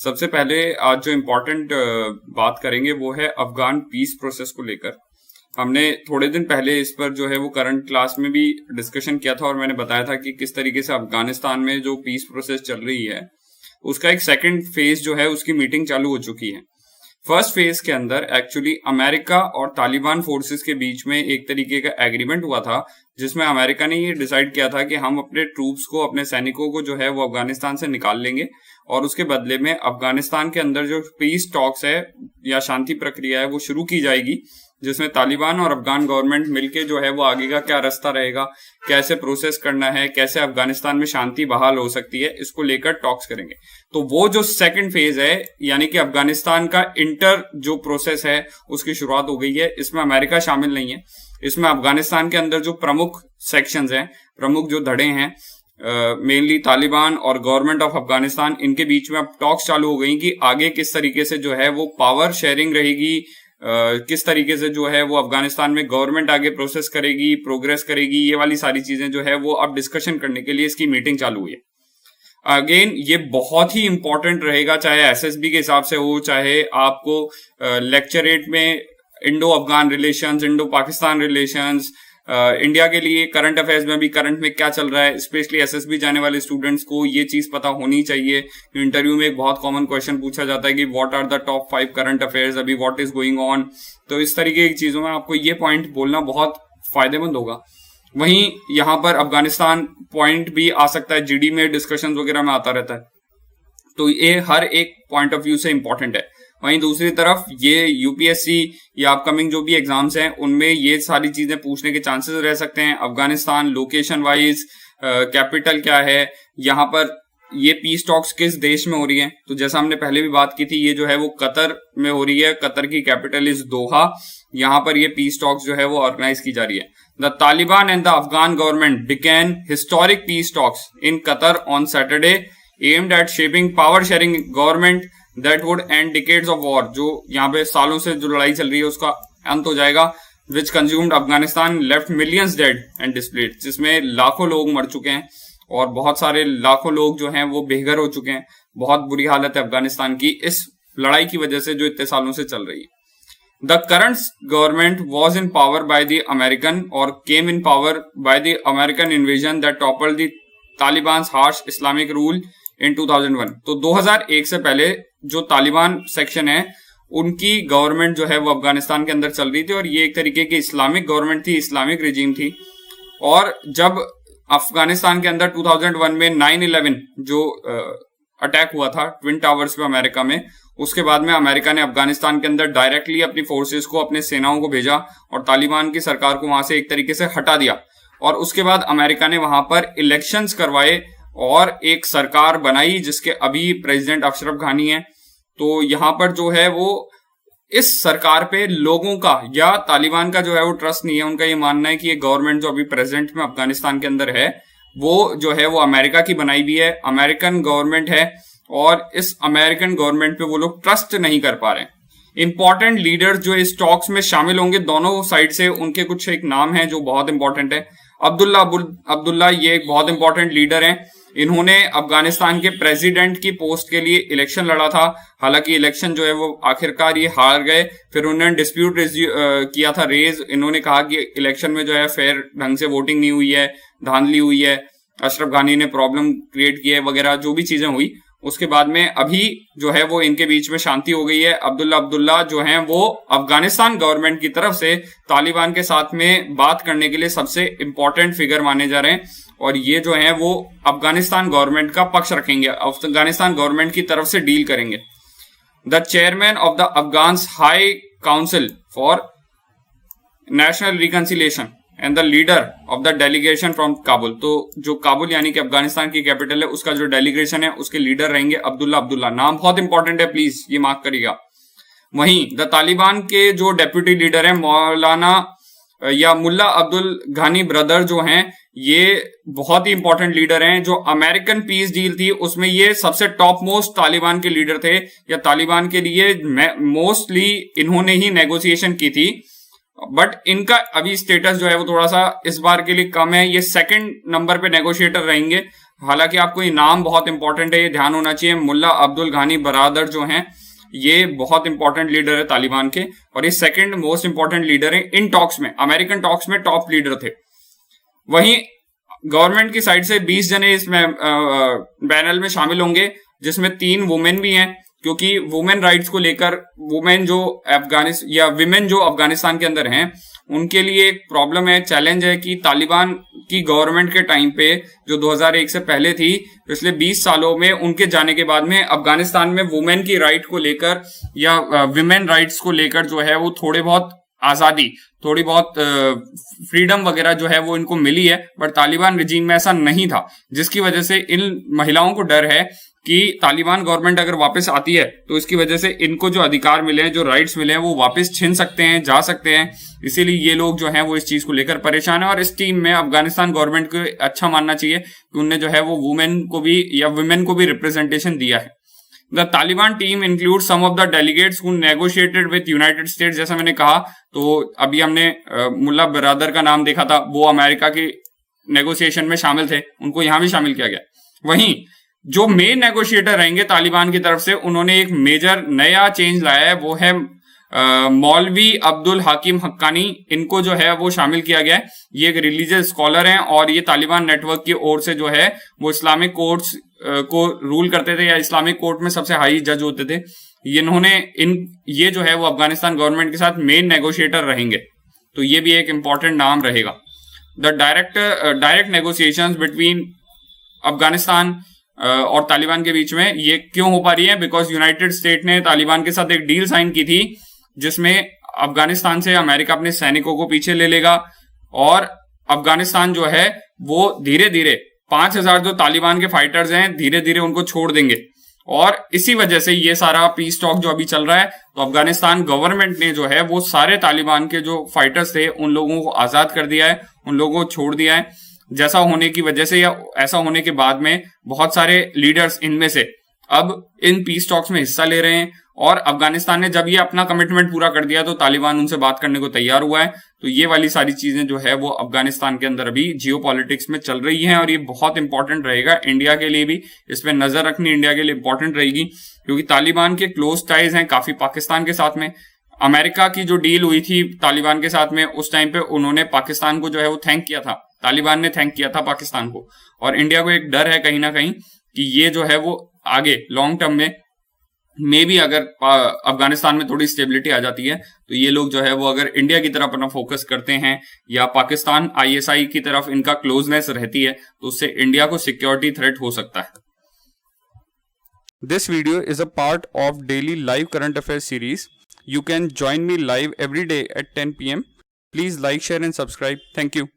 सबसे पहले आज जो इम्पोर्टेंट बात करेंगे वो है अफगान पीस प्रोसेस को लेकर। हमने थोड़े दिन पहले इस पर जो है वो करंट क्लास में भी डिस्कशन किया था और मैंने बताया था कि किस तरीके से अफगानिस्तान में जो पीस प्रोसेस चल रही है उसका एक सेकंड फेज जो है उसकी मीटिंग चालू हो चुकी है। फर्स्ट फेज के अंदर एक्चुअली अमेरिका और तालिबान फोर्सेस के बीच में एक तरीके का एग्रीमेंट हुआ था, जिसमें अमेरिका ने ये डिसाइड किया था कि हम अपने ट्रूप्स को, अपने सैनिकों को जो है वो अफगानिस्तान से निकाल लेंगे और उसके बदले में अफगानिस्तान के अंदर जो पीस टॉक्स है या शांति प्रक्रिया है वो शुरू की जाएगी, जिसमें तालिबान और अफगान गवर्नमेंट मिलके जो है वो आगे का क्या रास्ता रहेगा, कैसे प्रोसेस करना है, कैसे अफगानिस्तान में शांति बहाल हो सकती है, इसको लेकर टॉक्स करेंगे। तो वो जो सेकंड फेज है यानी कि अफगानिस्तान का इंटर जो प्रोसेस है उसकी शुरुआत हो गई है। इसमें अमेरिका शामिल नहीं है। इसमें अफगानिस्तान के अंदर जो प्रमुख सेक्शंस हैं, प्रमुख जो धड़े हैं, मेनली तालिबान और गवर्नमेंट ऑफ अफगानिस्तान, इनके बीच में अब टॉक्स चालू हो गई कि आगे किस तरीके से जो है वो पावर शेयरिंग रहेगी, किस तरीके से जो है वो अफगानिस्तान में गवर्नमेंट आगे प्रोसेस करेगी, प्रोग्रेस करेगी, ये वाली सारी चीजें जो है वो अब डिस्कशन करने के लिए इसकी मीटिंग चालू हुई है। अगेन ये बहुत ही इंपॉर्टेंट रहेगा, चाहे एसएसबी के हिसाब से हो, चाहे आपको लेक्चरेट में Indo Afghan relations, Indo Pakistan relations, India के लिए करंट अफेयर्स में भी करंट में क्या चल रहा है, स्पेशली एसएसबी जाने वाले स्टूडेंट्स को ये चीज पता होनी चाहिए। इंटरव्यू में एक बहुत कॉमन क्वेश्चन पूछा जाता है कि what are the top 5 current affairs, अभी व्हाट इज गोइंग ऑन। तो इस तरीके की चीजों में आपको ये पॉइंट बोलना बहुत फायदेमंद होगा। वहीं यहाँ पर अफगानिस्तान पॉइंट भी आ सकता है, जीडी में डिस्कशन वगैरह में आता रहता है, तो ये हर एक पॉइंट ऑफ व्यू से इंपॉर्टेंट है। वहीं दूसरी तरफ ये यूपीएससी या अपकमिंग जो भी एग्जाम्स हैं उनमें ये सारी चीजें पूछने के चांसेस रह सकते हैं। अफगानिस्तान लोकेशन वाइज, कैपिटल क्या है, यहाँ पर ये पीस टॉक्स किस देश में हो रही है, तो जैसा हमने पहले भी बात की थी, ये जो है वो कतर में हो रही है। कतर की कैपिटल इज दोहा। यहाँ पर ये पीस टॉक्स जो है वो ऑर्गेनाइज की जा रही है। The Taliban and the Afghan government began historic peace talks in Qatar on Saturday aimed at shaping power sharing government that would end decades of war. जो यहाँ पे सालों से जो लड़ाई चल रही है उसका अंत हो जाएगा। Which consumed Afghanistan left millions dead and displaced, जिसमें लाखों लोग मर चुके हैं और बहुत सारे लाखों लोग जो हैं वो बेघर हो चुके हैं। बहुत बुरी हालत है अफगानिस्तान की इस लड़ाई की वजह से जो इतने सालों से चल रही है। The current government was in power by the American और came in power by the American invasion that toppled the Taliban harsh Islamic rule in 2001। तो 2001 से पहले जो तालिबान सेक्शन है उनकी गवर्नमेंट जो है वो अफगानिस्तान के अंदर चल रही थी और ये एक तरीके की इस्लामिक गवर्नमेंट थी, इस्लामिक रिजीम थी। और जब अफगानिस्तान के अंदर 2001 में 9/11 जो अटैक हुआ था ट्विन टावर्स पे अमेरिका में, उसके बाद में अमेरिका ने अफगानिस्तान के अंदर डायरेक्टली अपनी फोर्सेस को, अपने सेनाओं को भेजा और तालिबान की सरकार को वहां से एक तरीके से हटा दिया। और उसके बाद अमेरिका ने वहां पर इलेक्शंस करवाए और एक सरकार बनाई जिसके अभी प्रेसिडेंट अशरफ घानी है। तो यहाँ पर जो है वो इस सरकार पे लोगों का या तालिबान का जो है वो ट्रस्ट नहीं है। उनका ये मानना है कि ये गवर्नमेंट जो अभी प्रेजेंट में अफगानिस्तान के अंदर है वो जो है वो अमेरिका की बनाई भी है, अमेरिकन गवर्नमेंट है और इस अमेरिकन गवर्नमेंट पे वो लोग ट्रस्ट नहीं कर पा रहे। इंपॉर्टेंट लीडर्स जो इस टॉक्स में शामिल होंगे दोनों साइड से, उनके कुछ एक नाम है जो बहुत इंपॉर्टेंट है। अब्दुल्ला ये एक बहुत इंपॉर्टेंट लीडर है। इन्होंने अफगानिस्तान के प्रेसिडेंट की पोस्ट के लिए इलेक्शन लड़ा था। हालांकि इलेक्शन जो है वो आखिरकार ये हार गए। फिर उन्होंने डिस्प्यूट किया था रेज। इन्होंने कहा कि इलेक्शन में जो है फेयर ढंग से वोटिंग नहीं हुई है, धांधली हुई है, अशरफ घानी ने प्रॉब्लम क्रिएट की है वगैरह जो भी चीजें हुई। उसके बाद में अभी जो है वो इनके बीच में शांति हो गई है। अब्दुल्ला जो हैं वो अफगानिस्तान गवर्नमेंट की तरफ से तालिबान के साथ में बात करने के लिए सबसे इंपॉर्टेंट फिगर माने जा रहे हैं और ये जो है वो अफगानिस्तान गवर्नमेंट का पक्ष रखेंगे, अफगानिस्तान गवर्नमेंट की तरफ से डील करेंगे। The chairman of the Afghan high council for national reconciliation and the leader of the delegation from Kabul. तो जो काबुल यानी कि अफगानिस्तान की कैपिटल है उसका जो डेलीगेशन है उसके लीडर रहेंगे अब्दुल्ला। नाम बहुत इंपॉर्टेंट है, प्लीज ये मार्क करिएगा। वहीं द तालिबान के जो डेप्यूटी लीडर है मौलाना या मुल्ला अब्दुल घानी ब्रदर जो हैं, ये बहुत ही इंपॉर्टेंट लीडर हैं। जो अमेरिकन पीस डील थी उसमें ये सबसे टॉप मोस्ट तालिबान के लीडर थे या तालिबान के लिए मोस्टली इन्होंने ही नेगोशिएशन की थी। बट इनका अभी स्टेटस जो है वो थोड़ा सा इस बार के लिए कम है। ये सेकंड नंबर पे नेगोशिएटर रहेंगे। हालांकि आपको ये नाम बहुत इंपॉर्टेंट है, ये ध्यान होना चाहिए। मुल्ला अब्दुल गानी बरादर जो हैं ये बहुत इंपॉर्टेंट लीडर है तालिबान के, और ये सेकंड मोस्ट इंपॉर्टेंट लीडर है इन टॉक्स में, अमेरिकन टॉक्स में टॉप लीडर थे। वहीं गवर्नमेंट की साइड से 20 जने इसमें पैनल में शामिल होंगे, जिसमें 3 वुमेन भी हैं, क्योंकि वुमेन राइट्स को लेकर वुमेन जो विमेन जो अफगानिस्तान के अंदर हैं उनके लिए एक प्रॉब्लम है, चैलेंज है कि तालिबान की गवर्नमेंट के टाइम पे जो 2001 से पहले थी, पिछले 20 सालों में उनके जाने के बाद में अफगानिस्तान में वुमेन की राइट को लेकर या विमेन राइट्स को लेकर जो है वो थोड़े बहुत आजादी, थोड़ी बहुत फ्रीडम वगैरह जो है वो इनको मिली है, बट तालिबान रिजीम में ऐसा नहीं था, जिसकी वजह से इन महिलाओं को डर है कि तालिबान गवर्नमेंट अगर वापस आती है तो इसकी वजह से इनको जो अधिकार मिले हैं, जो राइट्स मिले हैं, वो वापस छिन सकते हैं, जा सकते हैं। इसीलिए ये लोग जो हैं वो इस चीज को लेकर परेशान है, और इस टीम में अफगानिस्तान गवर्नमेंट को अच्छा मानना चाहिए कि उनने जो है वो वुमेन को भी या वुमेन को भी रिप्रेजेंटेशन दिया है। The Taliban team include some of the delegates who negotiated with United States. जैसा मैंने कहा, तो अभी हमने मुल्ला बरादर का नाम देखा था, वो अमेरिका के नेगोशिएशन में शामिल थे, उनको यहां भी शामिल किया गया। वहीं जो मेन नेगोशिएटर रहेंगे तालिबान की तरफ से, उन्होंने एक मेजर नया चेंज लाया है, वो है मौलवी अब्दुल हकीम हक्कानी। इनको जो है वो शामिल किया गया है। ये एक रिलीजियस स्कॉलर हैं और ये तालिबान नेटवर्क की ओर से जो है वो इस्लामिक कोर्ट्स को रूल करते थे, या इस्लामिक कोर्ट में सबसे हाई जज होते थे। ये जो है वो अफगानिस्तान गवर्नमेंट के साथ मेन नेगोशिएटर रहेंगे, तो ये भी एक इंपॉर्टेंट नाम रहेगा। The direct negotiations between Afghanistan और तालिबान के बीच में ये क्यों हो पा रही है? बिकॉज यूनाइटेड स्टेट ने तालिबान के साथ एक डील साइन की थी, जिसमें अफगानिस्तान से अमेरिका अपने सैनिकों को पीछे ले लेगा, और अफगानिस्तान जो है वो धीरे धीरे 5000 जो तालिबान के फाइटर्स हैं धीरे धीरे उनको छोड़ देंगे। और इसी वजह से ये सारा पीस टॉक जो अभी चल रहा है, तो अफगानिस्तान गवर्नमेंट ने जो है वो सारे तालिबान के जो फाइटर्स थे उन लोगों को आजाद कर दिया है, उन लोगों को छोड़ दिया है। जैसा होने की वजह से या ऐसा होने के बाद में बहुत सारे लीडर्स इनमें से अब इन पीस टॉक्स में हिस्सा ले रहे हैं, और अफगानिस्तान ने जब ये अपना कमिटमेंट पूरा कर दिया तो तालिबान उनसे बात करने को तैयार हुआ है। तो ये वाली सारी चीजें जो है वो अफगानिस्तान के अंदर अभी जियोपॉलिटिक्स में चल रही हैं, और ये बहुत इंपॉर्टेंट रहेगा इंडिया के लिए भी। इस पर नजर रखनी इंडिया के लिए इंपॉर्टेंट रहेगी, क्योंकि तालिबान के क्लोज टाइज हैं काफी पाकिस्तान के साथ में। अमेरिका की जो डील हुई थी तालिबान के साथ में, उस टाइम पे उन्होंने पाकिस्तान को जो है वो थैंक किया था, तालिबान ने थैंक किया था पाकिस्तान को। और इंडिया को एक डर है कहीं ना कहीं कि ये जो है वो आगे लॉन्ग टर्म में मे भी अगर अफगानिस्तान में थोड़ी स्टेबिलिटी आ जाती है, तो ये लोग जो है वो अगर इंडिया की तरफ अपना फोकस करते हैं या पाकिस्तान ISI की तरफ इनका क्लोजनेस रहती है, तो उससे इंडिया को सिक्योरिटी थ्रेट हो सकता है। This video is a part of daily live current affairs series. You can join me live every day at 10 p.m. Please like, share and subscribe. Thank you.